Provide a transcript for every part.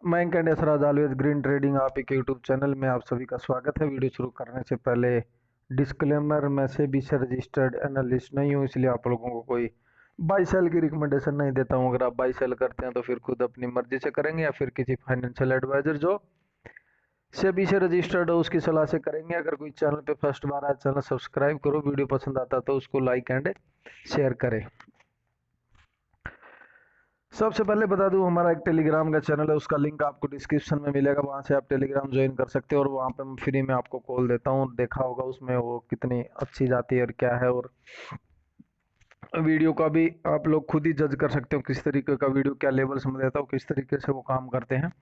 Mayank and Yashraj always green trading आप एक YouTube channel में आप सभी का स्वागत है। वीडियो शुरू करने से पहले डिस्क्लेमर, मैं सेबी से रजिस्टर्ड एनालिस्ट नहीं हूँ, इसलिए आप लोगों को कोई बाई सेल की रिकमेंडेशन नहीं देता हूँ। अगर आप बाई सेल करते हैं तो फिर खुद अपनी मर्जी से करेंगे या फिर किसी फाइनेंशियल एडवाइजर जो सेबी से रजिस्टर्ड हो उसकी सलाह से करेंगे। अगर कोई चैनल पे फर्स्ट बार आए, चैनल सब्सक्राइब करो, वीडियो पसंद आता तो उसको लाइक एंड शेयर करें। सबसे पहले बता दूं, हमारा एक टेलीग्राम का चैनल है, उसका लिंक आपको डिस्क्रिप्शन में मिलेगा, वहां से आप टेलीग्राम ज्वाइन कर सकते हो। और वहां पे मैं फ्री में आपको कॉल देता हूँ, देखा होगा उसमें वो कितनी अच्छी जाती है और क्या है। और वीडियो का भी आप लोग खुद ही जज कर सकते हो किस तरीके का वीडियो क्या लेवल्स में देता हूँ, किस तरीके से वो काम करते हैं।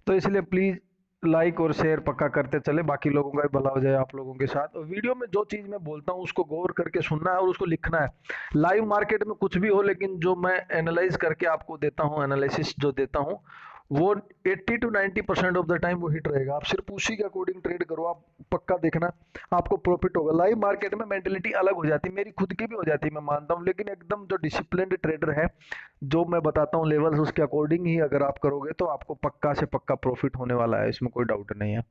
तो इसलिए प्लीज लाइक और शेयर पक्का करते चले, बाकी लोगों का भी भला हो जाए आप लोगों के साथ। और वीडियो में जो चीज मैं बोलता हूँ उसको गौर करके सुनना है और उसको लिखना है। लाइव मार्केट में कुछ भी हो, लेकिन जो मैं एनालाइज करके आपको देता हूँ, एनालिसिस जो देता हूँ, वो 80 to 90% ऑफ द टाइम वो हिट रहेगा। आप सिर्फ उसी के अकॉर्डिंग ट्रेड करो, आप पक्का देखना आपको प्रॉफिट होगा। लाइव मार्केट में मेंटेलिटी अलग हो जाती है, मेरी खुद की भी हो जाती है, मैं मानता हूँ, लेकिन एकदम जो डिसिप्लिन्ड ट्रेडर है, जो मैं बताता हूँ लेवल्स, उसके अकॉर्डिंग ही अगर आप करोगे तो आपको पक्का से पक्का प्रॉफिट होने वाला है, इसमें कोई डाउट नहीं है।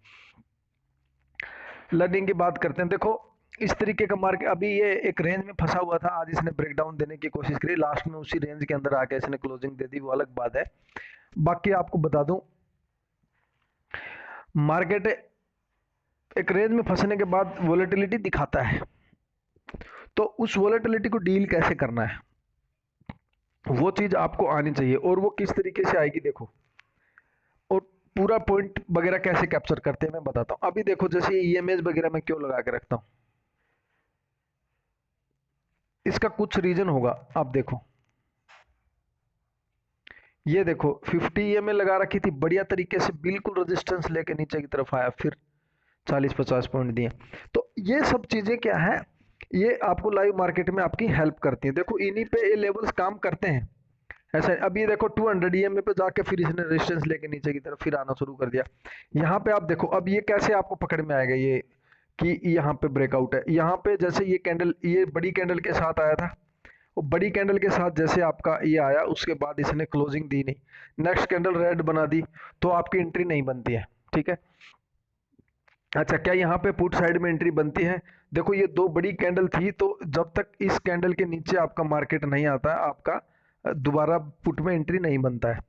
लर्निंग की बात करते हैं। देखो इस तरीके का मार्केट अभी ये एक रेंज में फंसा हुआ था, आज इसने ब्रेकडाउन देने की कोशिश करी, लास्ट में उसी रेंज के अंदर आके इसने क्लोजिंग दे दी, वो अलग बात है। बाकी आपको बता दूं, मार्केट एक रेंज में फंसने के बाद वोलेटिलिटी दिखाता है, तो उस वोलेटिलिटी को डील कैसे करना है वो चीज आपको आनी चाहिए। और वो किस तरीके से आएगी देखो, और पूरा पॉइंट वगैरह कैसे कैप्चर करते हैं मैं बताता हूं। अभी देखो जैसे ईएमएस वगैरह मैं क्यों लगा के रखता हूं, इसका कुछ रीजन होगा। आप देखो, ये देखो 50 ईएमए लगा रखी थी, बढ़िया तरीके से बिल्कुल रेजिस्टेंस लेके नीचे की तरफ आया, फिर 40-50 पॉइंट दिए। तो ये सब चीजें क्या है, ये आपको लाइव मार्केट में आपकी हेल्प करती है। देखो इन्हीं पे ये लेवल्स काम करते हैं। ऐसा अब ये देखो 200 ईएमए पे जाके फिर इसने रेजिस्टेंस लेके नीचे की तरफ फिर आना शुरू कर दिया। यहाँ पे आप देखो, अब ये कैसे आपको पकड़ में आएगा ये, कि यहाँ पे ब्रेकआउट है। यहाँ पे जैसे ये कैंडल, ये बड़ी कैंडल के साथ आया था, वो बड़ी कैंडल के साथ जैसे आपका ये आया, उसके बाद इसने क्लोजिंग दी नहीं, नेक्स्ट कैंडल रेड बना दी, तो आपकी एंट्री नहीं बनती है। ठीक है, अच्छा क्या यहाँ पे पुट साइड में एंट्री बनती है? देखो ये दो बड़ी कैंडल थी, तो जब तक इस कैंडल के नीचे आपका मार्केट नहीं आता, आपका दोबारा पुट में एंट्री नहीं बनता है।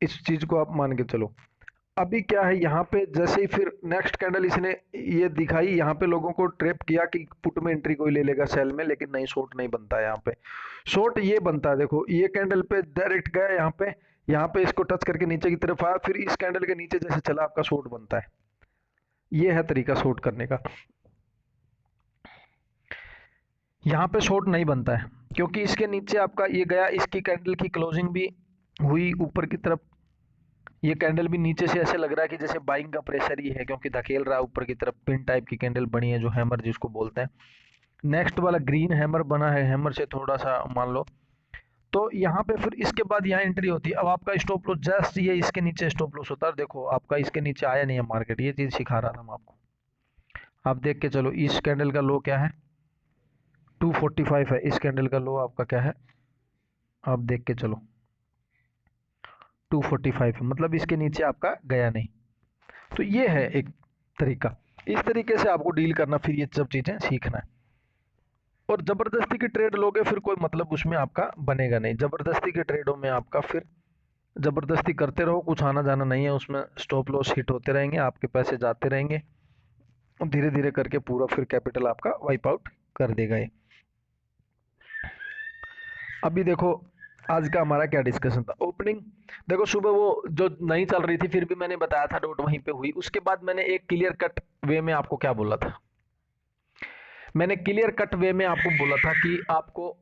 इस चीज को आप मान के चलो। अभी क्या है, यहाँ पे जैसे ही फिर नेक्स्ट कैंडल इसने ये दिखाई, यहाँ पे लोगों को ट्रैप किया कि पुट में एंट्री कोई ले लेगा सेल में, लेकिन नहीं, शॉर्ट नहीं बनता है यहाँ पे। शॉर्ट ये बनता है, देखो ये कैंडल पे डायरेक्ट गया यहाँ पे इसको टच करके नीचे की तरफ आया, फिर इस कैंडल के नीचे जैसे चला, आपका शॉर्ट बनता है। ये है तरीका शॉर्ट करने का। यहाँ पे शॉर्ट नहीं बनता है, क्योंकि इसके नीचे आपका ये गया, इसकी कैंडल की क्लोजिंग भी हुई ऊपर की तरफ, ये कैंडल भी नीचे से ऐसे लग रहा है कि जैसे बाइंग का प्रेशर ही है, क्योंकि धकेल रहा है ऊपर की तरफ। पिन टाइप की कैंडल बनी है, जो हैमर जिसको बोलते हैं। नेक्स्ट वाला ग्रीन हैमर बना है, हैमर से थोड़ा सा मान लो। तो यहाँ पे फिर इसके बाद यहाँ एंट्री होती है। अब आपका स्टॉप लॉस जस्ट ये इसके नीचे स्टॉप लॉस होता है, देखो आपका इसके नीचे आया नहीं है मार्केट, ये चीज सिखा रहा था मैं आपको। आप देख के चलो, इस कैंडल का लो क्या है, 245 है। इस कैंडल का लो आपका क्या है, आप देख के चलो 245 है, मतलब इसके नीचे आपका गया नहीं। तो ये है एक तरीका, इस तरीके से आपको डील करना, फिर ये सब चीजें सीखना है। और जबरदस्ती की ट्रेड लोगे फिर कोई मतलब उसमें आपका बनेगा नहीं। जबरदस्ती के ट्रेडों में आपका फिर जबरदस्ती करते रहो, कुछ आना जाना नहीं है उसमें, स्टॉप लॉस हिट होते रहेंगे, आपके पैसे जाते रहेंगे, और धीरे धीरे करके पूरा फिर कैपिटल आपका वाइप आउट कर देगा ये। अभी देखो आज का हमारा क्या डिस्कशन था। ओपनिंग देखो, सुबह वो जो नहीं चल रही थी, फिर भी मैंने बताया था डॉट वहीं पे हुई। उसके बाद मैंने एक क्लियर कट वे में आपको क्या बोला था, मैंने क्लियर कट वे में आपको बोला था कि आपको,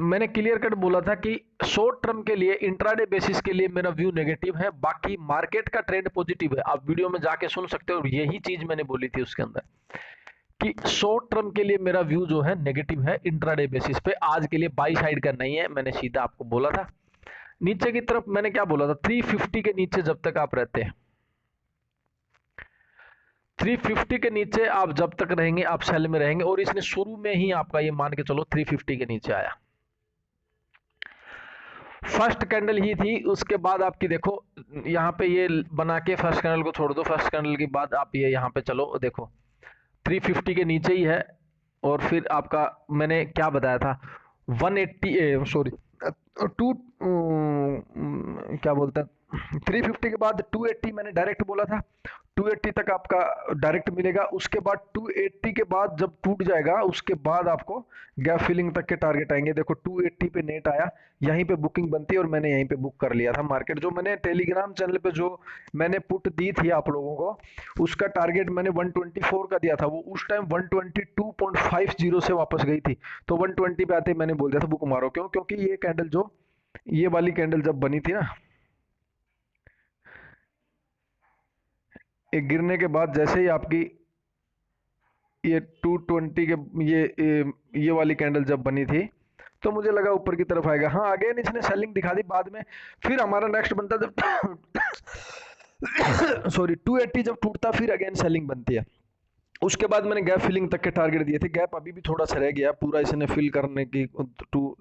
मैंने क्लियर कट बोला था कि शॉर्ट टर्म के लिए, इंट्राडे बेसिस के लिए मेरा व्यू नेगेटिव है, बाकी मार्केट का ट्रेंड पॉजिटिव है। आप वीडियो में जाके सुन सकते हो, यही चीज मैंने बोली थी उसके अंदर, कि शॉर्ट टर्म के लिए मेरा व्यू जो है नेगेटिव है, इंट्राडे बेसिस पे। आज के लिए बाई साइड का नहीं है, मैंने सीधा आपको बोला था। नीचे की तरफ मैंने क्या बोला था, 350 के नीचे जब तक आप रहते हैं, 350 के नीचे आप जब तक रहेंगे आप सेल में रहेंगे। और इसने शुरू में ही आपका ये मान के चलो 350 के नीचे आया, फर्स्ट कैंडल ही थी, उसके बाद आपकी देखो यहाँ पे ये बना के फर्स्ट कैंडल को छोड़ दो, फर्स्ट कैंडल के बाद आप ये यहाँ पे चलो देखो 350 के नीचे ही है। और फिर आपका मैंने क्या बताया था 180 सॉरी टू क्या बोलते हैं 350 के बाद 280 मैंने डायरेक्ट बोला था, 280 तक आपका डायरेक्ट मिलेगा। उसके बाद 280 के बाद जब टूट जाएगा उसके बाद आपको गैप फिलिंग तक के टारगेट आएंगे। देखो 280 पे नेट आया, यहीं पे बुकिंग बनती है और मैंने यहीं पे बुक कर लिया था मार्केट। जो मैंने टेलीग्राम चैनल पे जो मैंने पुट दी थी आप लोगों को, उसका टारगेट मैंने 124 का दिया था, वो उस टाइम 122.50 से वापस गई थी। तो 120 पे आते मैंने बोल दिया था बुक मारो, क्यों? क्योंकि ये कैंडल जो ये वाली कैंडल जब बनी थी ना, एक गिरने के बाद जैसे ही आपकी ये 220 के ये वाली कैंडल जब बनी थी तो मुझे लगा ऊपर की तरफ आएगा। हाँ अगेन इसने सेलिंग दिखा दी बाद में। फिर हमारा नेक्स्ट बनता जब सॉरी 280 जब टूटता फिर अगेन सेलिंग बनती है। उसके बाद मैंने गैप फिलिंग तक के टारगेट दिए थे। गैप अभी भी थोड़ा सा रह गया, पूरा इसने फिल करने की टू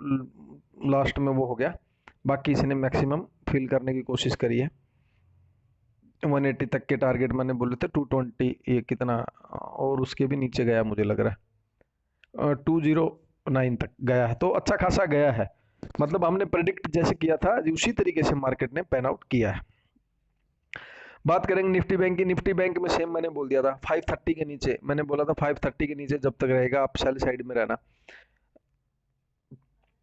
लास्ट में वो हो गया, बाकी इसने मैक्सिमम फिल करने की कोशिश करी है। 180 तक के टारगेट मैंने बोले थे 220 ये कितना और उसके भी नीचे गया मुझे लग रहा है 209 तक गया है, तो अच्छा खासा गया है। मतलब हमने प्रेडिक्ट जैसे किया था उसी तरीके से मार्केट ने पैन आउट किया है। बात करेंगे निफ्टी बैंक की। निफ्टी बैंक में सेम मैंने बोल दिया था 530 के नीचे, मैंने बोला था 530 के नीचे जब तक रहेगा आप सेल साइड में रहना।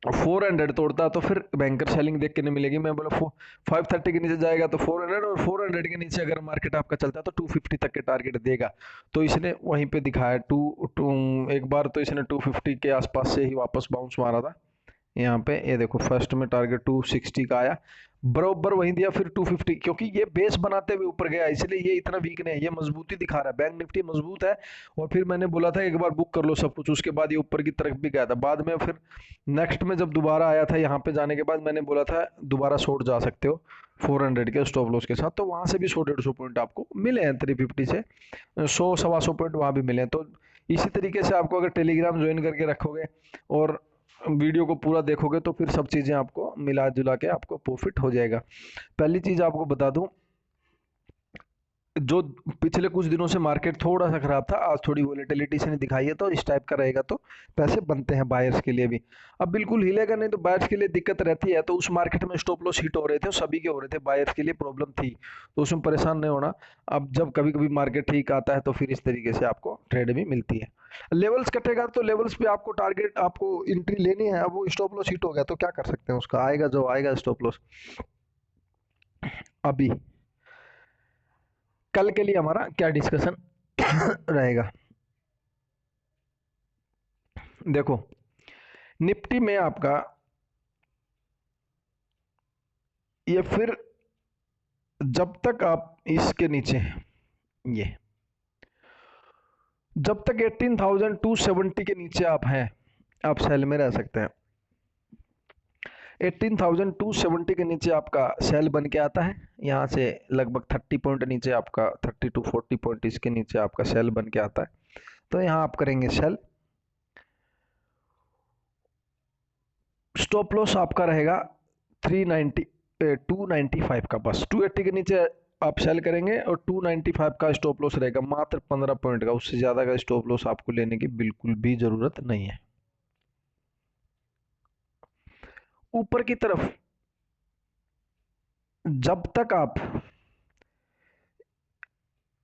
400 तोड़ता तो फिर बैंकर सेलिंग देख के नहीं मिलेगी। मैं बोला 530 के नीचे जाएगा तो 400, और 400 के नीचे अगर मार्केट आपका चलता है तो 250 तक के टारगेट देगा। तो इसने वहीं पे दिखाया एक बार तो इसने 250 के आसपास से ही वापस बाउंस मारा था। यहाँ पे ये देखो फर्स्ट में टारगेट 260 का आया, बरोबर वहीं दिया, फिर 250, क्योंकि ये बेस बनाते हुए ऊपर गया इसलिए ये इतना वीक नहीं है, ये मजबूती दिखा रहा है। बैंक निफ्टी मजबूत है। और फिर मैंने बोला था एक बार बुक कर लो सब कुछ, उसके बाद ये ऊपर की तरफ भी गया था। बाद में फिर नेक्स्ट में जब दोबारा आया था यहाँ पे जाने के बाद मैंने बोला था दोबारा शॉर्ट जा सकते हो 400 के स्टॉप लॉस के साथ, तो वहां से भी 100-150 पॉइंट आपको मिले हैं। 350 से 100-125 पॉइंट वहां भी मिले हैं। तो इसी तरीके से आपको अगर टेलीग्राम ज्वाइन करके रखोगे और वीडियो को पूरा देखोगे तो फिर सब चीजें आपको मिला जुला के आपको प्रॉफिट हो जाएगा। पहली चीज आपको बता दूं, जो पिछले कुछ दिनों से मार्केट थोड़ा सा खराब था, आज थोड़ी वोलेटिलिटी से दिखाई है, तो इस टाइप का रहेगा तो पैसे बनते हैं बायर्स के लिए भी। अब बिल्कुल हिलेगा नहीं तो बायर्स के लिए दिक्कत रहती है। तो उस मार्केट में स्टॉप लॉस हिट हो रहे थे, सभी के हो रहे थे, बायर्स के लिए प्रॉब्लम थी, तो उसमें परेशान नहीं होना। अब जब कभी कभी मार्केट ठीक आता है तो फिर इस तरीके से आपको ट्रेड भी मिलती है। लेवल्स कटेगा तो लेवल्स पे आपको टारगेट आपको एंट्री लेनी है। अब वो स्टॉप लॉस हिट हो गया तो क्या कर सकते हैं, उसका आएगा जो आएगा स्टॉप लॉस। अभी कल के लिए हमारा क्या डिस्कशन रहेगा, देखो निफ्टी में आपका ये फिर जब तक आप इसके नीचे हैं, ये जब तक 18,270 के नीचे आप हैं आप सेल में रह सकते हैं। 18,270 के नीचे आपका सेल बन के आता है, यहाँ से लगभग 30 पॉइंट नीचे आपका 30 to 40 पॉइंट इसके नीचे आपका सेल बन के आता है। तो यहाँ आप करेंगे सेल। स्टॉप लॉस आपका रहेगा 295 का, बस 280 के नीचे आप सेल करेंगे और 295 का स्टॉप लॉस रहेगा, मात्र 15 पॉइंट का। उससे ज्यादा का स्टॉप लॉस आपको लेने की बिल्कुल भी जरूरत नहीं है। ऊपर की तरफ जब तक आप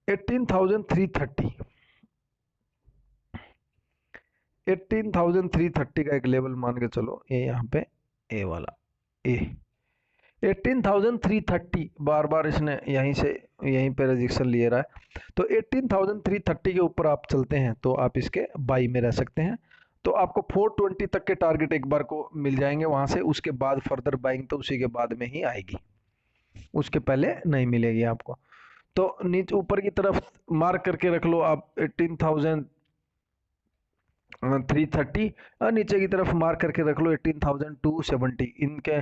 18,330 का एक लेवल मान के चलो, ये यहाँ पे ए वाला ए 18,330 बार बार इसने यहीं से यहीं पे रजिस्ट्रेशन लिए रहा है। तो 18,330 के ऊपर आप चलते हैं तो आप इसके बाई में रह सकते हैं। तो आपको 420 तक के टारगेट एक बार को मिल जाएंगे वहां से, उसके बाद फर्दर बाइंग तो उसी के बाद में ही आएगी, उसके पहले नहीं मिलेगी आपको। तो नीचे ऊपर की तरफ मार्क करके रख लो आप 18,330 और नीचे की तरफ मार्क करके रख लो 18,270। इनके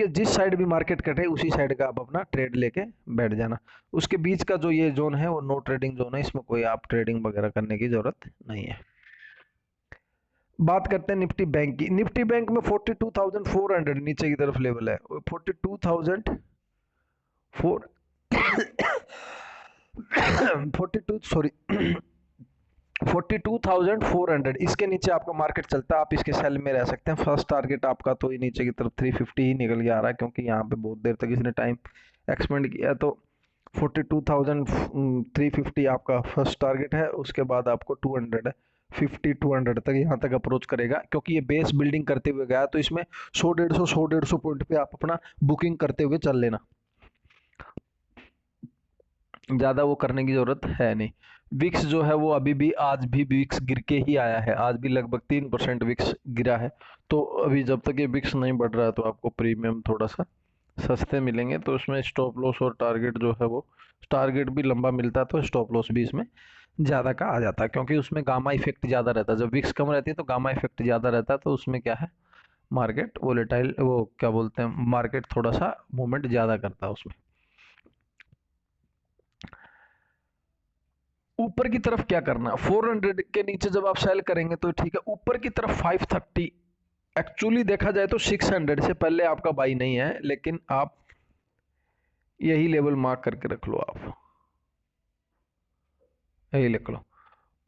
जिस साइड भी मार्केट कटे उसी साइड का आप अपना ट्रेड लेके बैठ जाना। उसके बीच का जो ये जोन है वो नो ट्रेडिंग जोन है, इसमें कोई आप ट्रेडिंग वगैरह करने की जरूरत नहीं है। बात करते हैं निफ्टी बैंक की। निफ्टी बैंक में 42,400 नीचे की तरफ लेवल है, 42,400 इसके नीचे आपका मार्केट चलता है, आप इसके सेल में रह सकते हैं। फर्स्ट टारगेट आपका तो ये नीचे की तरफ 350 ही निकल के आ रहा है, क्योंकि यहाँ पे बहुत देर तक इसने टाइम एक्सपेंड किया, तो 42,350 आपका फर्स्ट टारगेट है। उसके बाद आपको 200 तक यहाँ तक अप्रोच करेगा, क्योंकि ये बेस बिल्डिंग करते हुए गया, तो इसमें 100 150 पॉइंट पे आप अपना बुकिंग करते हुए चल लेना, ज़्यादा वो करने की ज़रूरत है नहीं। विक्स जो है वो अभी भी, आज भी विक्स गिर के ही आया है, आज भी लगभग 3% विक्स गिरा है। तो अभी जब तक ये विक्स नहीं बढ़ रहा है तो आपको प्रीमियम थोड़ा सा सस्ते मिलेंगे। तो उसमें स्टॉप लॉस और टारगेट जो है वो, टारगेट भी लंबा मिलता है तो स्टॉप लॉस भी इसमें ज़्यादा का आ जाता है, क्योंकि उसमें गामा इफेक्ट ज़्यादा रहता है। जब विक्स कम रहती है तो गामा इफेक्ट ज़्यादा रहता है, तो उसमें क्या है, मार्केट वोलेटाइल, वो क्या बोलते हैं, मार्केट थोड़ा सा मूवमेंट ज़्यादा करता है उसमें। ऊपर की तरफ क्या करना, 400 के नीचे जब आप सेल करेंगे तो ठीक है। ऊपर की तरफ 530, एक्चुअली देखा जाए तो 600 से पहले आपका बाई नहीं है, लेकिन आप यही लेवल मार्क करके रख लो, आप यही लिख लो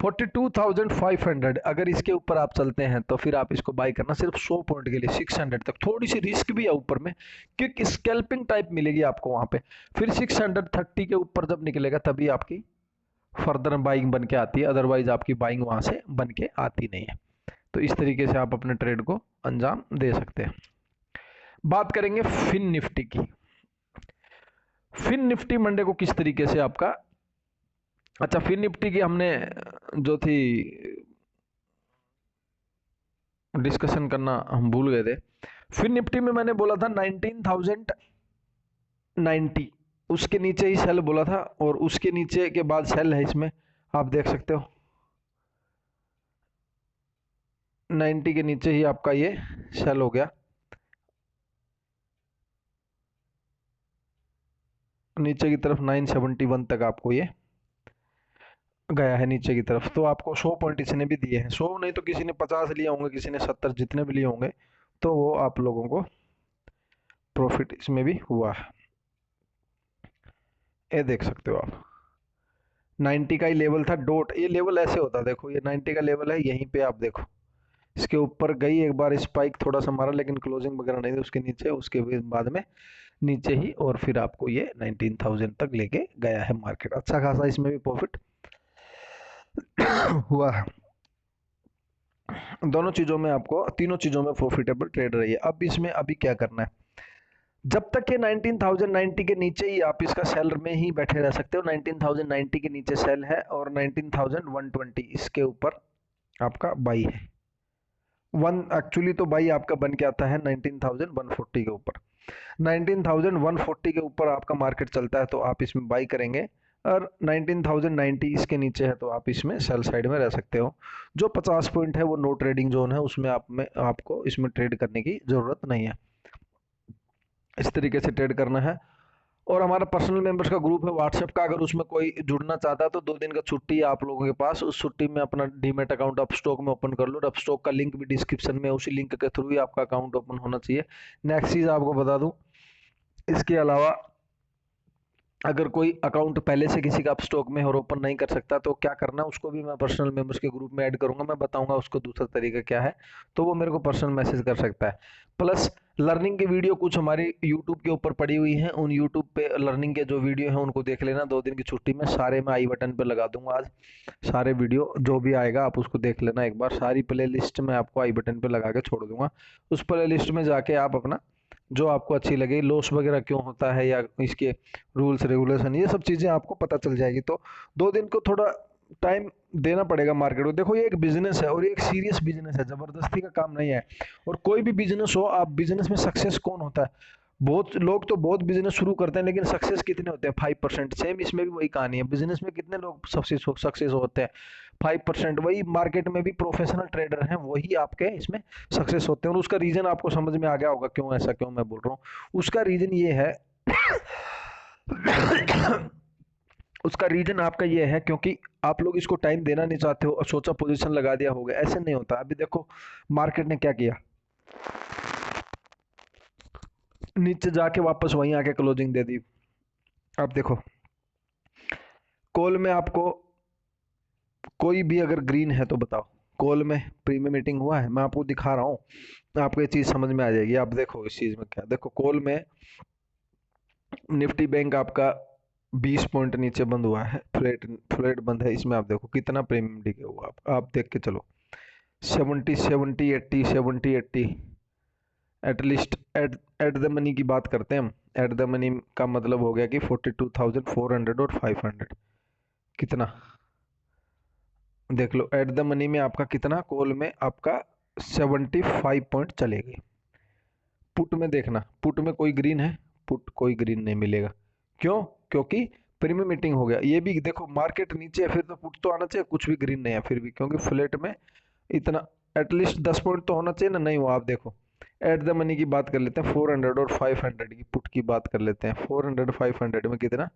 42,500। अगर इसके ऊपर आप चलते हैं तो फिर आप इसको बाई करना सिर्फ 100 पॉइंट के लिए 600 तक। थोड़ी सी रिस्क भी है ऊपर में, क्योंकि स्कैल्पिंग टाइप मिलेगी आपको वहां पे। फिर 630 के ऊपर जब निकलेगा तभी आपकी फर्दर बाइंग बन के आती है, अदरवाइज आपकी बाइंग वहां से बन के आती नहीं है। तो इस तरीके से आप अपने ट्रेड को अंजाम दे सकते हैं। बात करेंगे फिन निफ्टी की। फिन निफ्टी मंडे को किस तरीके से आपका, अच्छा फिन निफ्टी की हमने जो थी डिस्कशन करना हम भूल गए थे। फिन निफ्टी में मैंने बोला था 19,090, उसके नीचे ही सेल बोला था, और उसके नीचे के बाद सेल है इसमें, आप देख सकते हो 90 के नीचे ही आपका ये सेल हो गया, नीचे की तरफ 971 तक आपको ये गया है नीचे की तरफ। तो आपको 100 पॉइंट इसने भी दिए हैं, 100 नहीं तो किसी ने 50 लिए होंगे, किसी ने 70, जितने भी लिए होंगे, तो वो आप लोगों को प्रॉफिट इसमें भी हुआ है। ये देख सकते हो आप 90 का ही लेवल था, डॉट ये लेवल ऐसे होता है, देखो ये 90 का लेवल है, यहीं पे आप देखो इसके ऊपर गई एक बार स्पाइक थोड़ा सा मारा, लेकिन क्लोजिंग वगैरह नहीं थी उसके नीचे, उसके बाद में नीचे ही, और फिर आपको ये 19,000 तक लेके गया है मार्केट। अच्छा खासा इसमें भी प्रॉफिट हुआ है। दोनों चीजों में आपको, तीनों चीजों में प्रॉफिटेबल ट्रेड रही है। अब इसमें अभी क्या करना है, जब तक ये 19,090 के नीचे ही आप इसका सेल में ही बैठे रह सकते हो। 19,090 के नीचे सेल है, और 19,120 इसके ऊपर आपका बाई है। एक्चुअली तो बाई आपका बन के आता है 19,140 के ऊपर। 19,140 के ऊपर आपका मार्केट चलता है तो आप इसमें बाई करेंगे, और 19,090 इसके नीचे है तो आप इसमें सेल साइड में रह सकते हो। जो 50 पॉइंट है वो नो ट्रेडिंग जोन है, उसमें आपको इसमें ट्रेड करने की ज़रूरत नहीं है। इस तरीके से ट्रेड करना है। और हमारा पर्सनल मेंबर्स का ग्रुप है व्हाट्सएप का, अगर उसमें कोई जुड़ना चाहता है तो 2 दिन का छुट्टी है आप लोगों के पास। उस छुट्टी में अपना डीमेट अकाउंट अपस्टॉक में ओपन कर लो, अपस्टॉक का लिंक भी डिस्क्रिप्शन में, उसी लिंक के थ्रू ही आपका अकाउंट ओपन होना चाहिए। नेक्स्ट चीज़ आपको बता दूं, इसके अलावा अगर कोई अकाउंट पहले से किसी का अपस्टॉक में और ओपन नहीं कर सकता तो क्या करना है, उसको भी मैं पर्सनल मेंबर्स के ग्रुप में ऐड करूंगा, मैं बताऊंगा उसको दूसरा तरीका क्या है, तो वो मेरे को पर्सनल मैसेज कर सकता है। प्लस लर्निंग की वीडियो कुछ हमारी यूट्यूब के ऊपर पड़ी हुई हैं, उन यूट्यूब पे लर्निंग के जो वीडियो हैं उनको देख लेना। 2 दिन की छुट्टी में सारे मैं आई बटन पे लगा दूंगा, आज सारे वीडियो जो भी आएगा आप उसको देख लेना एक बार। सारी प्ले लिस्ट में आपको आई बटन पे लगा के छोड़ दूंगा, उस प्ले लिस्ट में जाके आप अपना जो आपको अच्छी लगे, लॉस वगैरह क्यों होता है या इसके रूल्स रेगुलेशन, ये सब चीज़ें आपको पता चल जाएगी। तो 2 दिन को थोड़ा टाइम देना पड़ेगा मार्केट को। देखो ये एक बिजनेस है, और ये एक सीरियस बिजनेस है, ज़बरदस्ती का काम नहीं है। और कोई भी बिजनेस हो, आप बिजनेस में सक्सेस कौन होता है, बहुत लोग तो बहुत बिजनेस शुरू करते हैं लेकिन सक्सेस कितने होते हैं, 5%। सेम इसमें भी वही कहानी है, बिजनेस में कितने लोग सक्सेस होते हैं, 5%। वही मार्केट में भी प्रोफेशनल ट्रेडर हैं, वही आपके इसमें सक्सेस होते हैं। और उसका रीजन आपको समझ में आ गया होगा क्यों ऐसा, क्यों मैं बोल रहा हूँ। उसका रीजन ये है उसका रीजन आपका ये है क्योंकि आप लोग इसको टाइम देना नहीं चाहते हो और सोचा पोजीशन लगा दिया होगा। ऐसे नहीं होता। अभी देखो मार्केट ने क्या किया, नीचे जाके वापस वहीं आके क्लोजिंग दे दी। अब देखो कॉल में आपको कोई भी अगर ग्रीन है तो बताओ, कॉल में प्रीमियम मीटिंग हुआ है? मैं आपको दिखा रहा हूँ, आपको ये चीज़ समझ में आ जाएगी। आप देखो इस चीज़ में क्या, देखो कॉल में निफ्टी बैंक आपका 20 पॉइंट नीचे बंद हुआ है, फ्लैट फ्लैट बंद है। इसमें आप देखो कितना प्रीमियम डिके हुआ, आप देख के चलो 70 70 80 70 80। एटलीस्ट एट द मनी की बात करते हैं हम। एट द मनी का मतलब हो गया कि 42,400 और 500 कितना, देख लो एट द मनी में आपका कितना, कॉल में आपका 75 पॉइंट चले गए। पुट में देखना, पुट में कोई ग्रीन है? पुट कोई ग्रीन नहीं मिलेगा। क्यों? क्योंकि प्रीमियम मीटिंग हो गया। ये भी देखो मार्केट नीचे है फिर तो पुट तो आना चाहिए, कुछ भी ग्रीन नहीं है फिर भी, क्योंकि फ्लैट में इतना एटलीस्ट 10 पॉइंट तो होना चाहिए ना, नहीं हुआ। आप देखो एट द मनी की बात कर लेते हैं, 400 और 500 की पुट की बात कर लेते हैं। 400 500 में कितना,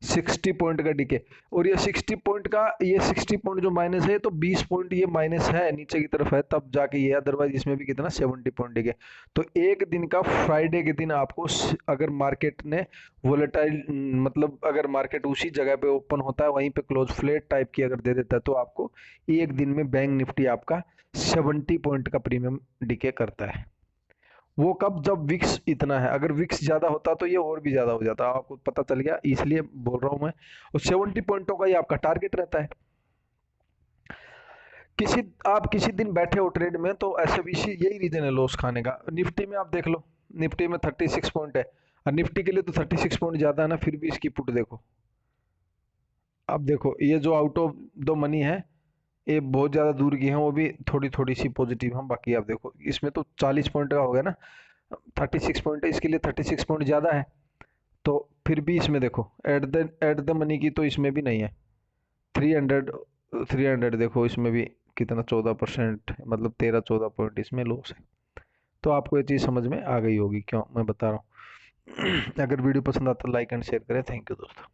60 पॉइंट का डिके। और ये 60 पॉइंट का, ये 60 पॉइंट जो माइनस है तो 20 पॉइंट ये माइनस है, नीचे की तरफ है तब जाके ये, अदरवाइज इसमें भी कितना 70 पॉइंट डिके। तो एक दिन का फ्राइडे के दिन आपको अगर मार्केट ने वोलेटाइल, मतलब अगर मार्केट उसी जगह पे ओपन होता है वहीं पे क्लोज फ्लैट टाइप की अगर दे देता है तो आपको एक दिन में बैंक निफ्टी आपका 70 पॉइंट का प्रीमियम डिके करता है। वो कब, जब विक्स इतना है। अगर विक्स ज्यादा होता तो ये और भी ज्यादा हो जाता, आपको पता चल गया, इसलिए बोल रहा हूं मैं। और 70 पॉइंटों का ये आपका टारगेट रहता है। आप किसी दिन बैठे हो ट्रेड में तो ऐसे भी यही रीजन है लॉस खाने का। निफ्टी में आप देख लो, निफ्टी में 36 पॉइंट है, और निफ्टी के लिए तो 36 पॉइंट ज्यादा है ना, फिर भी इसकी पुट देखो। अब देखो ये जो आउट ऑफ द मनी है ये बहुत ज्यादा दूर की है, वो भी थोड़ी थोड़ी सी पॉजिटिव हम। बाकी आप देखो इसमें तो 40 पॉइंट का हो गया ना, 36 पॉइंट है, इसके लिए 36 पॉइंट ज्यादा है। तो फिर भी इसमें देखो एट द मनी की तो इसमें भी नहीं है। 300 300 देखो इसमें भी कितना, 14%, मतलब 13-14 पॉइंट इसमें लॉस है। तो आपको ये चीज़ समझ में आ गई होगी क्यों मैं बता रहा हूँ। अगर वीडियो पसंद आता है लाइक एंड शेयर करें। थैंक यू दोस्तों।